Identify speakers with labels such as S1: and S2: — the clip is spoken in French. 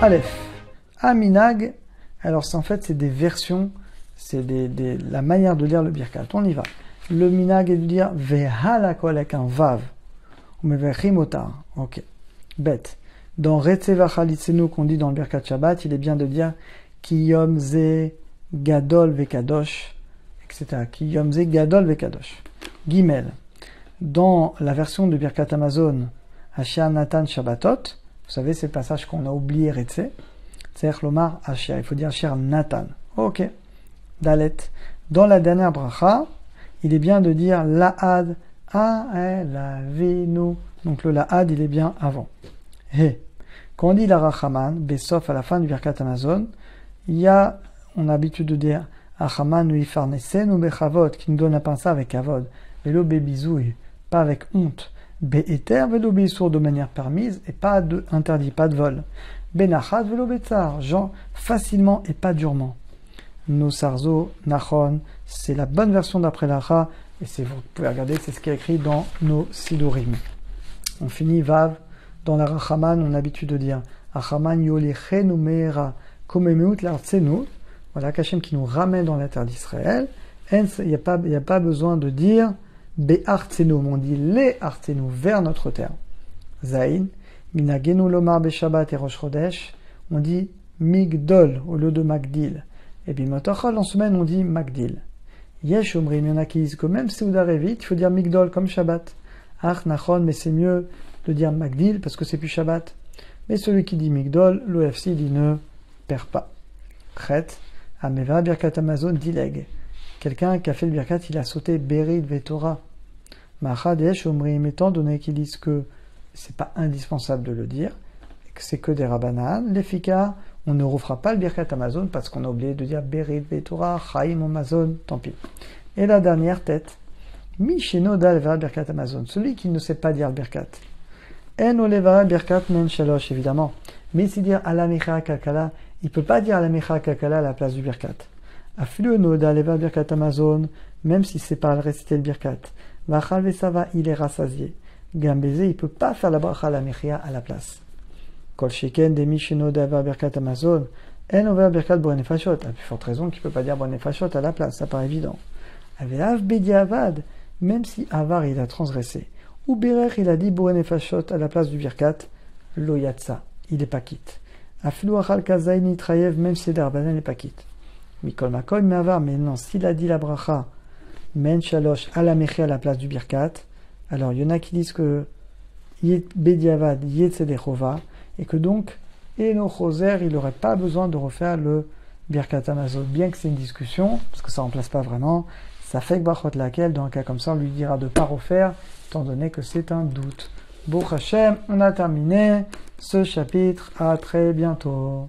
S1: Aleph. Aminag, alors en fait c'est des versions, c'est la manière de lire le birkat. On y va. Le minag est de dire vehalakol avec un vav. Ou mevechimota. Ok. Bête. Dans Retzeva Chalitzenu qu'on dit dans le birkat Shabbat, il est bien de dire Kiyom ze gadol vekadosh, etc. Kiyom ze gadol vekadosh. Gimel. Dans la version de birkat Amazon, Asher Natan Shabbatot, vous savez, c'est le passage qu'on a oublié, Retze. C'est-à-dire Lomar Asher. Il faut dire Asher Natan. Ok. Dalet. Dans la dernière bracha, il est bien de dire La'ad A'elavinu. Donc le La'ad, il est bien avant. He. Quand on dit la Rachaman, Besof à la fin du Birkat Amazon, on a l'habitude de dire Achaman ou Ifarnesen ou Bechavod, qui nous donne un pinceau avec Avod. Velo Bebizouille, pas avec honte. Be'eter, velo Beisour de manière permise et pas de interdit, pas de vol. Benachat, velo Betzar, genre facilement et pas durement. Nosarzo, Nachon, c'est la bonne version d'après l'Acha, et vous pouvez regarder, c'est ce qui est écrit dans nos Sidurim. On finit Vav, dans la Rachaman, on a l'habitude de dire Achaman yolechenu meera komemeut l'artsenu, voilà, Kachem qui nous ramène dans la terre d'Israël. Il n'y a pas besoin de dire Be'artsenu, on dit les artsenu, vers notre terre. Zain, minagenu lomar be'shabbat et rosh chodesh, on dit migdol au lieu de magdil. Et puis motachol, en semaine, on dit magdil. Yesh omrim, il y en a qui disent que même si Ouda Revit, il faut dire migdol comme Shabbat. Ach nachon, mais c'est mieux de dire magdil parce que c'est plus Shabbat. Mais celui qui dit migdol, l'OFC, il ne perd pas. Chet, ameva birkat Amazon dileg. Quelqu'un qui a fait le birkat, il a sauté berid vetora. Machad yesh omrim, étant donné qu'ils disent que c'est pas indispensable de le dire, et que c'est que des rabanan, l'efika, on ne refera pas le birkat Amazon parce qu'on a oublié de dire berid vetora, chaim Amazon, tant pis. Et la dernière tête, Misheno d'Aleva Birkat Amazon, celui qui ne sait pas dire le Birkat. En Oleva Birkat Men Shalosh, évidemment. Mais s'il dit Alamecha Kalkala, il ne peut pas dire Alamecha Kalkala à la place du Birkat. Aflueno d'Aleva Birkat Amazon, même s'il ne sait pas réciter le Birkat. Vachal Vesava, il est rassasié. Gambézé, il ne peut pas faire la bracha Alamechia à la place. Kol Sheken de Misheno d'Aleva Birkat Amazon, En Oleva Birkat Bonefashot, à plus forte raison qu'il ne peut pas dire Bonefashot à la place, ça paraît évident. Aveav Bediavad, même si Avar il a transgressé, ou Berer il a dit Boenefashot à la place du Birkat, Loyatsa, il n'est pas quitte. Aflu Achal Kazaini Trayev, même si Darbanan n'est pas quitte. Mikol Makoy Mavar, mais non, s'il a dit la bracha, Men Shalosh à la Meché à la place du Birkat, alors il y en a qui disent que Bediavad Yetzedechova, et que donc, Eno Choser, il n'aurait pas besoin de refaire le Birkat Amazon, bien que c'est une discussion, parce que ça ne remplace pas vraiment. Ça fait que Bachot laquelle, dans un cas comme ça, on lui dira de ne pas refaire, étant donné que c'est un doute. Baruch Hashem, on a terminé ce chapitre. À très bientôt.